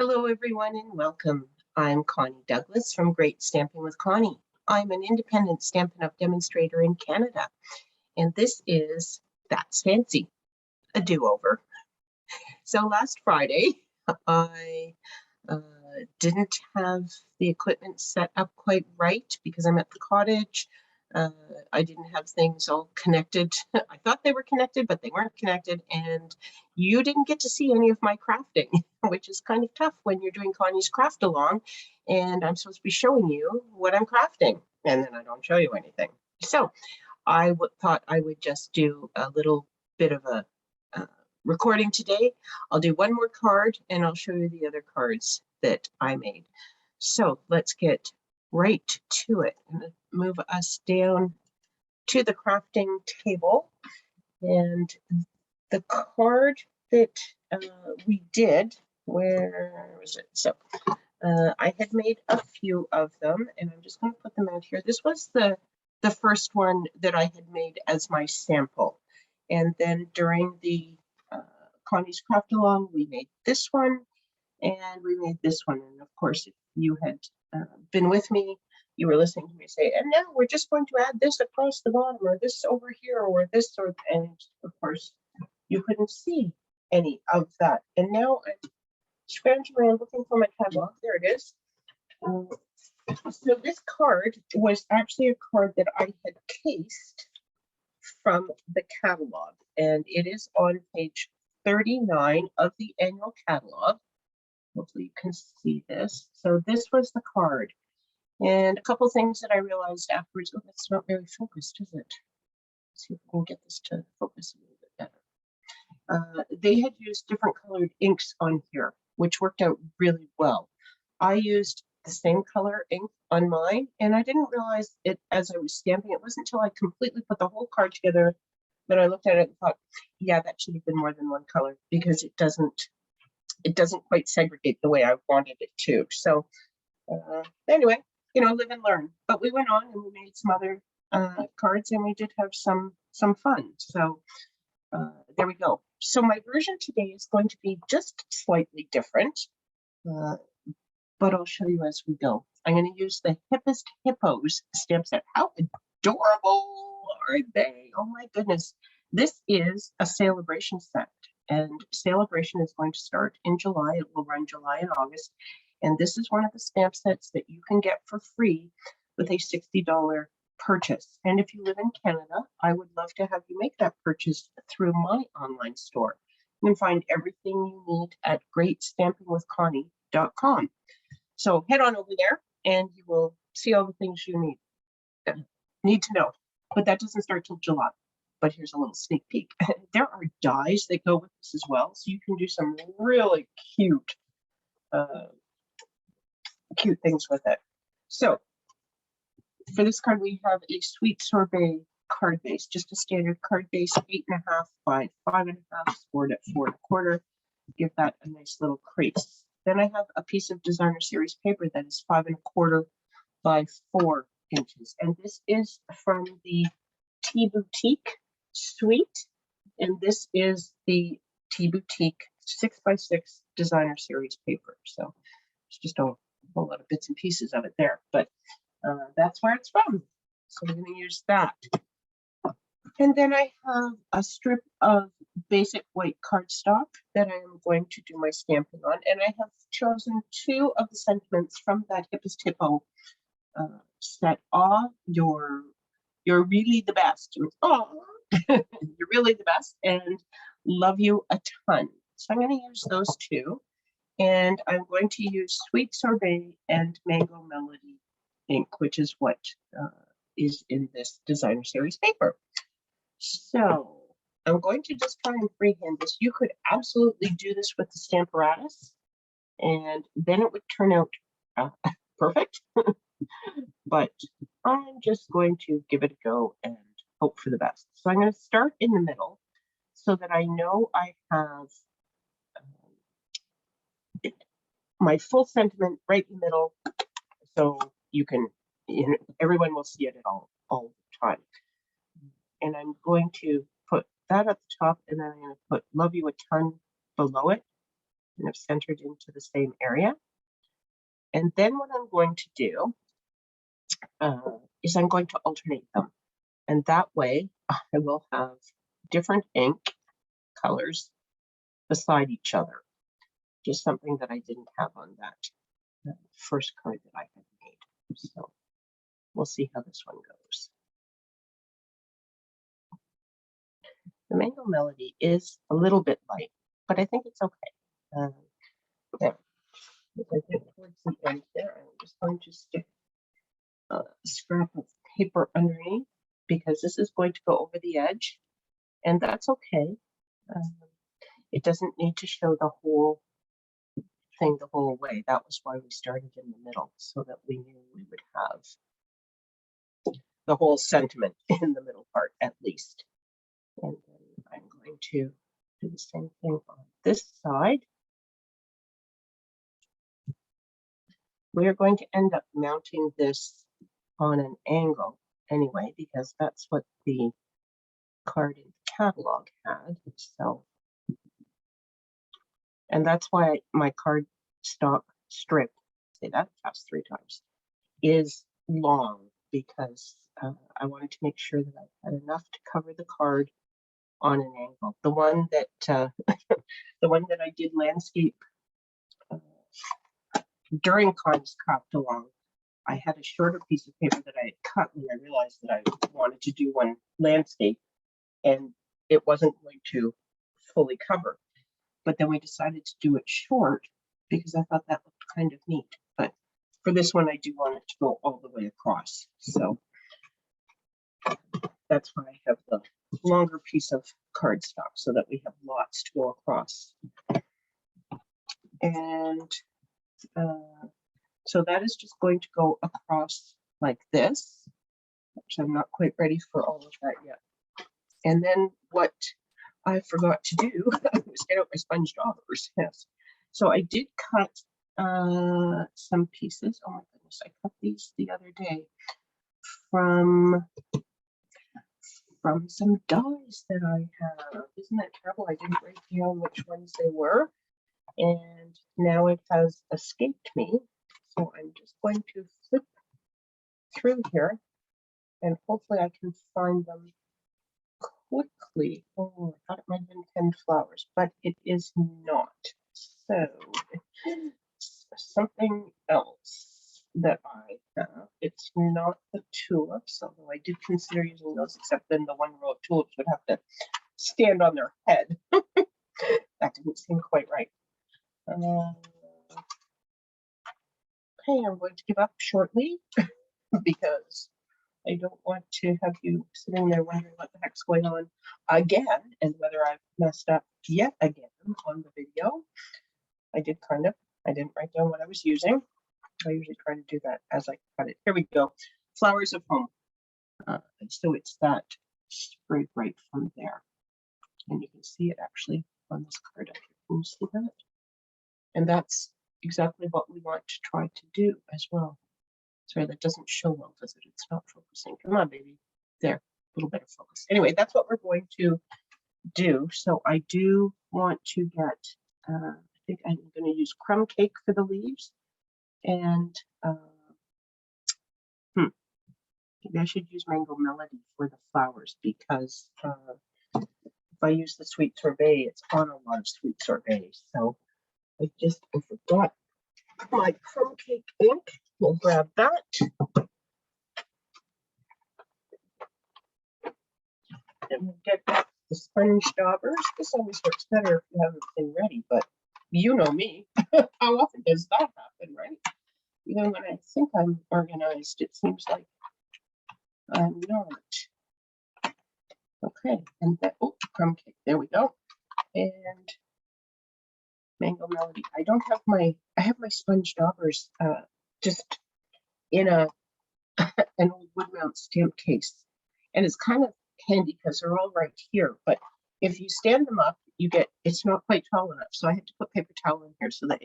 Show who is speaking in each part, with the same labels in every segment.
Speaker 1: Hello, everyone, and welcome. I'm Connie Douglas from Great Stamping with Connie. I'm an independent Stampin' Up! Demonstrator in Canada, and this is That's Fancy, a do-over. So last Friday, I didn't have the equipment set up quite right because I'm at the cottage. I didn't have things all connected. I thought they were connected, but they weren't connected. And you didn't get to see any of my crafting, which is kind of tough when you're doing Connie's craft along. And I'm supposed to be showing you what I'm crafting. And then I don't show you anything. So I thought I would just do a little bit of a recording today. I'll do one more card and I'll show you the other cards that I made. So let's get right to it. I'm going to move us down to the crafting table, and the card that we did, where was it? So I had made a few of them, and I'm just going to put them out here. This was the first one that I had made as my sample, and then during the Connie's Craft Along, we made this one, and we made this one. And of course, if you had been with me, you were listening to me say, and now we're just going to add this across the bottom, or this over here, or this, or, and of course, you couldn't see any of that. And now I'm scrounging around looking for my catalog. There it is. So this card was actually a card that I had cased from the catalog, and it is on page 39 of the annual catalog. Hopefully you can see this. So this was the card. And a couple things that I realized afterwards. Oh, that's not very focused, is it? Let's see if we can get this to focus a little bit better. They had used different colored inks on here, which worked out really well. I used the same color ink on mine, and I didn't realize it as I was stamping. It wasn't until I completely put the whole card together that I looked at it and thought, yeah, that should have been more than one color, because it doesn't quite segregate the way I wanted it to. So anyway, live and learn. But we went on and we made some other cards, and we did have some fun. So there we go. So my version today is going to be just slightly different, but I'll show you as we go. I'm going to use the Hippest Hippos stamp set. How adorable are they? Oh my goodness. This is a celebration set, and celebration is going to start in July. It will run July and August. And this is one of the stamp sets that you can get for free with a $60 purchase. And if you live in Canada, I would love to have you make that purchase through my online store. You can find everything you need at greatstampingwithconnie.com. So head on over there and you will see all the things you need to know. But that doesn't start till July. But here's a little sneak peek. There are dies that go with this as well. So you can do some really cute things with it. So for this card, we have a Sweet Sorbet card base, just a standard card base, 8.5 by 5.5, scored at 4 1/4. Give that a nice little crease. Then I have a piece of designer series paper that is 5 1/4 by 4 inches, and this is from the Tea Boutique suite, and this is the Tea Boutique 6 by 6 designer series paper. So it's just a whole lot of bits and pieces of it there, but that's where it's from. So I'm going to use that. And then I have a strip of basic white cardstock that I am going to do my stamping on, and I have chosen 2 of the sentiments from that Hippest Hippo set. You're really the best. Oh, you're really the best, and love you a ton. So I'm going to use those 2. And I'm going to use Sweet Sorbet and Mango Melody ink, which is what is in this designer series paper. So I'm going to just try and freehand this. You could absolutely do this with the Stamparatus, and then it would turn out perfect. But I'm just going to give it a go and hope for the best. So I'm going to start in the middle so that I know I have my full sentiment right in the middle, so you can, everyone will see it at all the time. And I'm going to put that at the top, and then I'm going to put love you a ton below it. kind of centered into the same area. And then what I'm going to do is I'm going to alternate them. And that way I will have different ink colors beside each other. Just something that I didn't have on that first card that I had made. So we'll see how this one goes. The Mango Melody is a little bit light, but I think it's okay. Now, as I get towards the end there, I'm just going to stick a scrap of paper underneath because this is going to go over the edge, and that's okay. It doesn't need to show the whole thing the whole way. That was why we started in the middle, so that we knew we would have the whole sentiment in the middle part at least. And then I'm going to do the same thing on this side. We are going to end up mounting this on an angle anyway, because that's what the card in the catalog had. So, and that's why my card stock strip, say that fast 3 times, is long, because I wanted to make sure that I had enough to cover the card on an angle. The one that the one that I did landscape during Connie's craft along, I had a shorter piece of paper that I had cut when I realized that I wanted to do one landscape, and it wasn't going to fully cover. But then we decided to do it short because I thought that looked kind of neat. But for this one, I do want it to go all the way across. So that's why I have the longer piece of cardstock, so that we have lots to go across. And so that is just going to go across like this, which I'm not quite ready for all of that yet. And then what I forgot to do was get out my sponge daubers. Yes. So I did cut some pieces. Oh my goodness, I cut these the other day from some dies that I have. Isn't that terrible? I didn't write down which ones they were, and now it has escaped me. So I'm just going to flip through here, and hopefully I can find them quickly. Oh, I thought it might have been pinned flowers, but it is not. So something else that I have. It's not the tulips, although I did consider using those, except then the one row of tulips would have to stand on their head. That didn't seem quite right. Okay, I'm going to give up shortly because I don't want to have you sitting there wondering what the heck's going on again, and whether I've messed up yet again on the video. I didn't write down what I was using. I usually try to do that as I cut it. Here we go. Flowers of Home. So it's that spray right from there. And you can see it actually on this card up here. Can you see that? And that's exactly what we want to try to do as well. Sorry, that doesn't show well, does it? It's not focusing. Come on, baby. There, a little bit of focus. Anyway, that's what we're going to do. So I do want to get, I think I'm going to use crumb cake for the leaves. And maybe I should use Mango Melody for the flowers, because if I use the sweet sorbet, it's on a lot of sweet sorbet. So I forgot my crumb cake ink. We'll grab that. And we'll get the sponge daubers. This always works better if you have everything ready, but you know me. How often does that happen, right? Even when I think I'm organized, it seems like I'm not. Okay, and that, oh, crumb cake, there we go. And Mango Melody. I have my sponge daubers just in an old wood mount stamp case. And it's kind of handy because they're all right here, but if you stand them up, it's not quite tall enough. So I had to put paper towel in here so the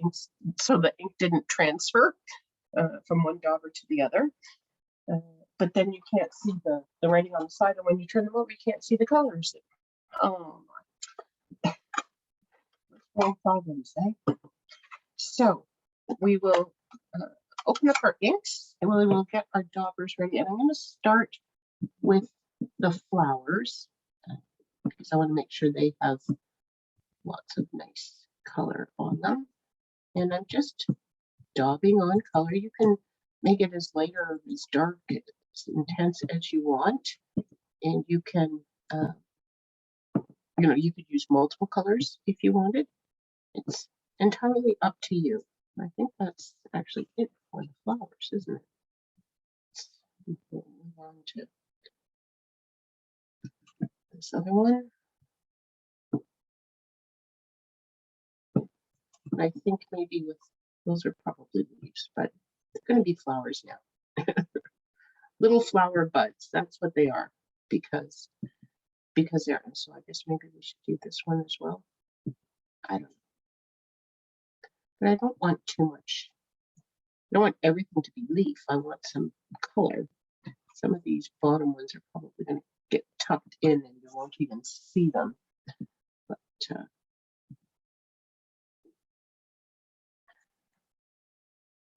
Speaker 1: ink didn't transfer from one dauber to the other. But then you can't see the writing on the side, and when you turn them over, you can't see the colors. Oh my. What's wrong problems, eh? So we will open up our inks and we will get our daubers ready. And I'm going to start with the flowers because I want to make sure they have lots of nice color on them. And I'm just daubing on color. You can make it as light or as dark, as intense as you want. And you can, you could use multiple colors if you wanted. It's entirely up to you. I think that's actually it for the flowers, isn't it? We'll move on to this other one. I think maybe with those are probably leaves, but they're going to be flowers now. Little flower buds, that's what they are, because they're. So I guess maybe we should do this one as well. I don't know. But I don't want too much. I don't want everything to be leaf. I want some color. Some of these bottom ones are probably going to get tucked in and you won't even see them. But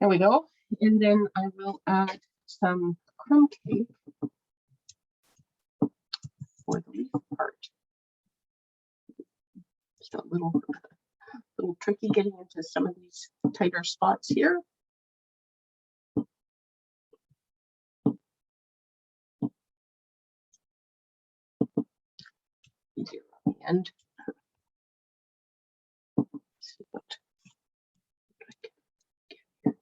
Speaker 1: there we go. And then I will add some crumb cake for the leaf part. Just a little tricky getting into some of these tighter spots here. Easier on the end. Let's see what I can get here.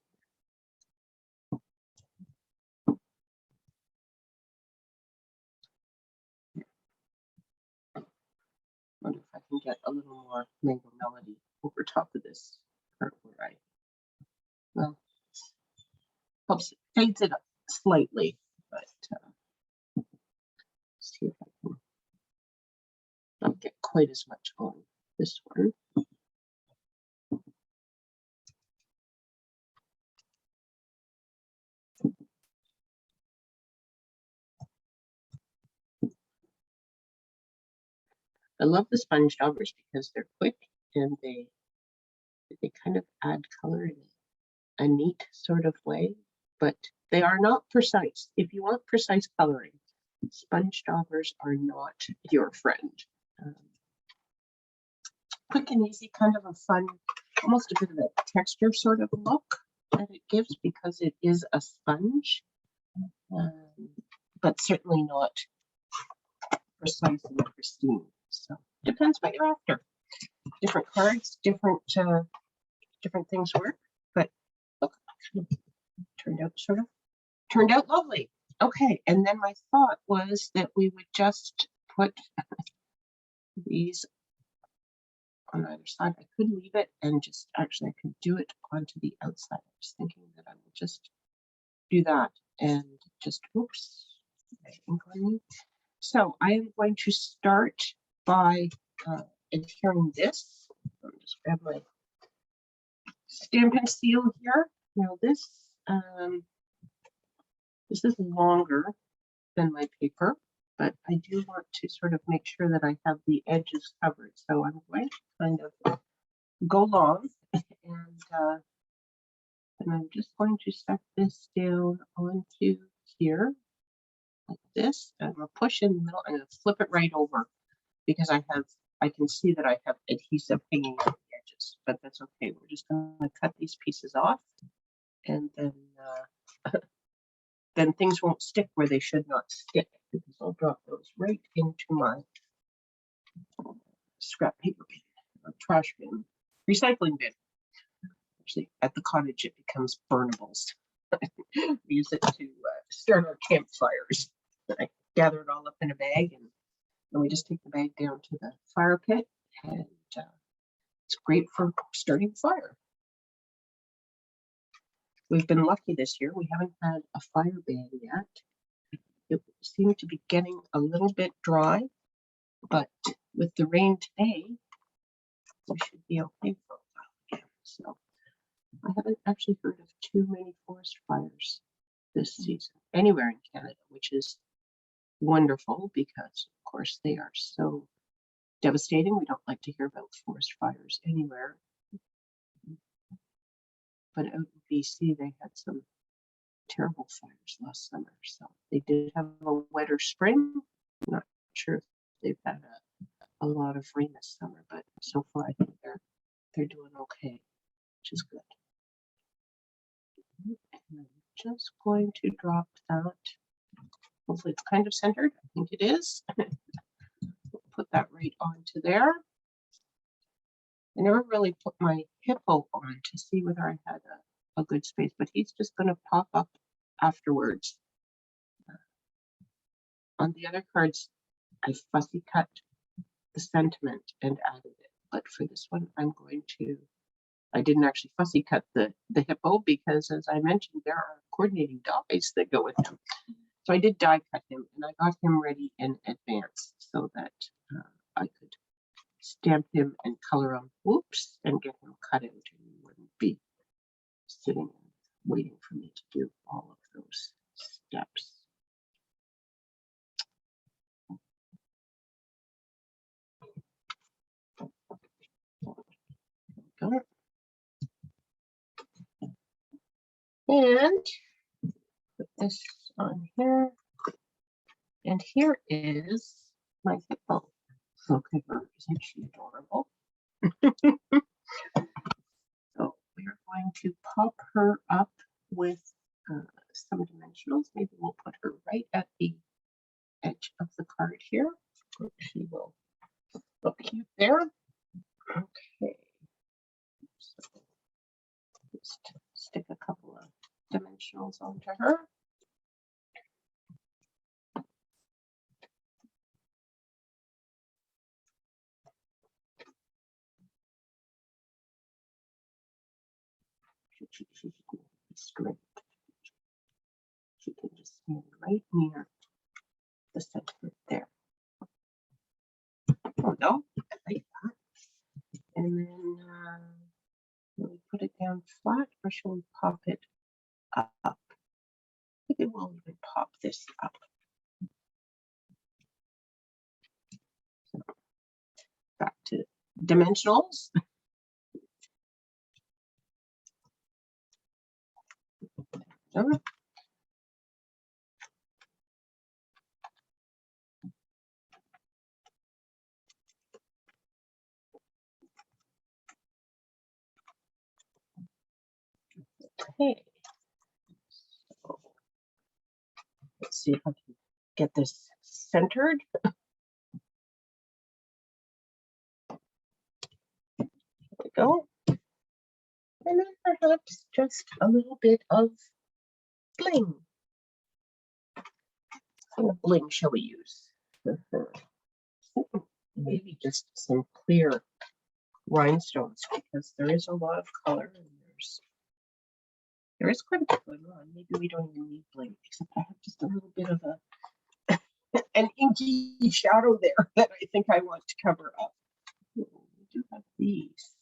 Speaker 1: Wonder if I can get a little more mango melody over top of this part where well, helps fades it up slightly, but see if I can not get quite as much on this one. I love the sponge daubers because they're quick and they kind of add color in a neat sort of way, but they are not precise. If you want precise coloring, sponge daubers are not your friend. Quick and easy, kind of a fun, almost a bit of a texture sort of look that it gives because it is a sponge, but certainly not precise and pristine. So depends what you're after. Different cards, different things work, but look, turned out lovely. Okay, and then my thought was that we would just put these on either side. I could leave it and just actually I could do it onto the outside. I was thinking that I will just do that and just oops. So I am going to start by adhering this. Let me just grab my Stampin' Seal here. Now this is longer than my paper, but I do want to sort of make sure that I have the edges covered. So I'm going to kind of go long and I'm just going to set this down onto here like this. And I'm going to push in the middle. I'm going to flip it right over because I can see that I have adhesive hanging on the edges, but that's okay. We're just going to cut these pieces off and then then things won't stick where they should not stick because I'll drop those right into my scrap paper bin, or trash bin, recycling bin. Actually, at the cottage, it becomes burnables. We use it to start our campfires. I gather it all up in a bag and then we just take the bag down to the fire pit and it's great for starting fire. We've been lucky this year. We haven't had a fire ban yet. It seemed to be getting a little bit dry, but with the rain today, we should be okay for a while again. So I haven't actually heard of too many forest fires this season anywhere in Canada, which is wonderful because, of course, they are so devastating. We don't like to hear about forest fires anywhere. but out in BC, they had some terrible fires last summer. So they did have a wetter spring. I'm not sure if they've had a lot of rain this summer, but so far I think they're doing okay, which is good. And I'm just going to drop that. Hopefully it's kind of centered. I think it is. Put that right onto there. I never really put my hippo on to see whether I had a good space, but he's just going to pop up afterwards. On the other cards, I fussy cut the sentiment and added it. But for this one, I didn't actually fussy cut the hippo because, as I mentioned, there are coordinating dies that go with him. So I did die cut him, and I got him ready in advance so that I could stamp him and color him, whoops, and get him cut out, and he wouldn't be sitting and waiting for me to do all of those steps. Go. And put this on here. And here is my hippo. Look at her, isn't she adorable? So we're going to pop her up with some dimensionals. Maybe we'll put her right at the edge of the card here. She will look cute there. Okay. So just stick a couple of dimensionals onto her. She's straight. She can just stand right near the center there. Oh no, I like that. And then will we put it down flat or shall we pop it up? Maybe we'll even pop this up. So back to dimensionals. Okay. So let's see if I can get this centered. There we go. And then perhaps just a little bit of bling. What kind of bling shall we use? Maybe just some clear rhinestones because there is a lot of color and there is quite a bit going on. Maybe we don't even need bling, except I have just a little bit of an inky shadow there that I think I want to cover up. We do have these.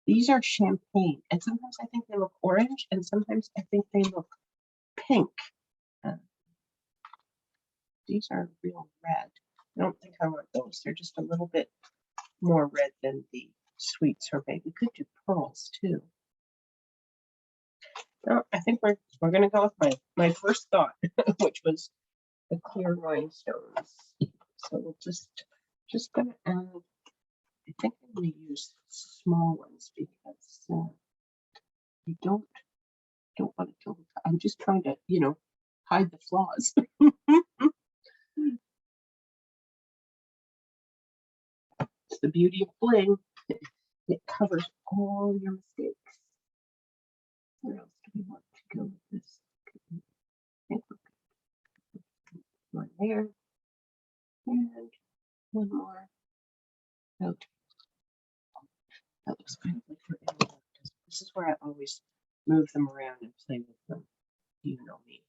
Speaker 1: These are champagne, and sometimes I think they look orange, and sometimes I think they look pink. These are real red. I don't think I want those. They're just a little bit more red than the sweet sorbet. We could do pearls too. No, I think we're going to go with my first thought, which was the clear rhinestones. So we'll just going to add. I think I'm going to use small ones because I don't want to kill the. I'm just trying to, hide the flaws. It's the beauty of bling. It covers all your mistakes. Where else do we want to go with this? I think one there and one more out. That looks kind of like for anyone. This is where I always move them around and play with them. You know me.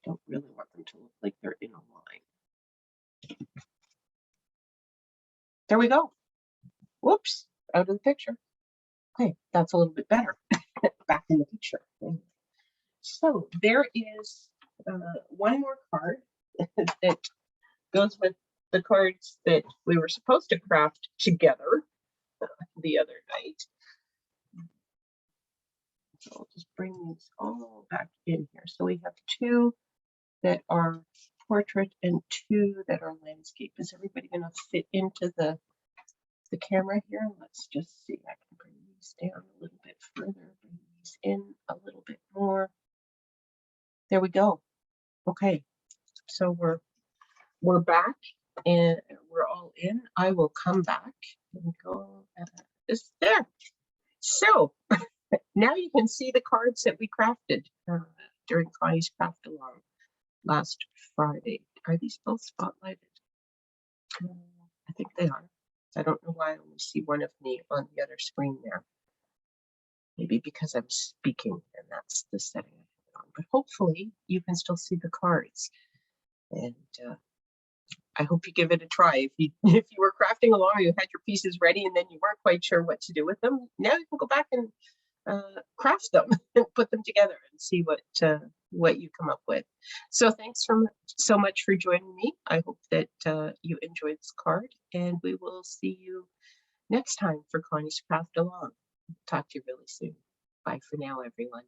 Speaker 1: Don't really want them to look like they're in a line. There we go. Whoops, out of the picture. Okay, that's a little bit better. Back in the picture. So there is one more card that goes with the cards that we were supposed to craft together the other night. So I'll just bring these all back in here. So we have 2 that are portrait and 2 that are landscape. Is everybody going to fit into the camera here? Let's just see. I can bring these down a little bit further, bring these in a little bit more. There we go. Okay, so we're back and we're all in. I will come back and go this there. So now you can see the cards that we crafted during Connie's craft along last Friday. Are these both spotlighted? I think they are. I don't know why I only see one of me on the other screen there. Maybe because I'm speaking and that's the setting I have it on. But hopefully you can still see the cards. And I hope you give it a try. If you were crafting along, you had your pieces ready and then you weren't quite sure what to do with them, now you can go back and craft them and put them together and see what you come up with. So thanks so much for joining me. I hope that you enjoyed this card, and we will see you next time for Connie's Craft Along. Talk to you really soon. Bye for now, everyone.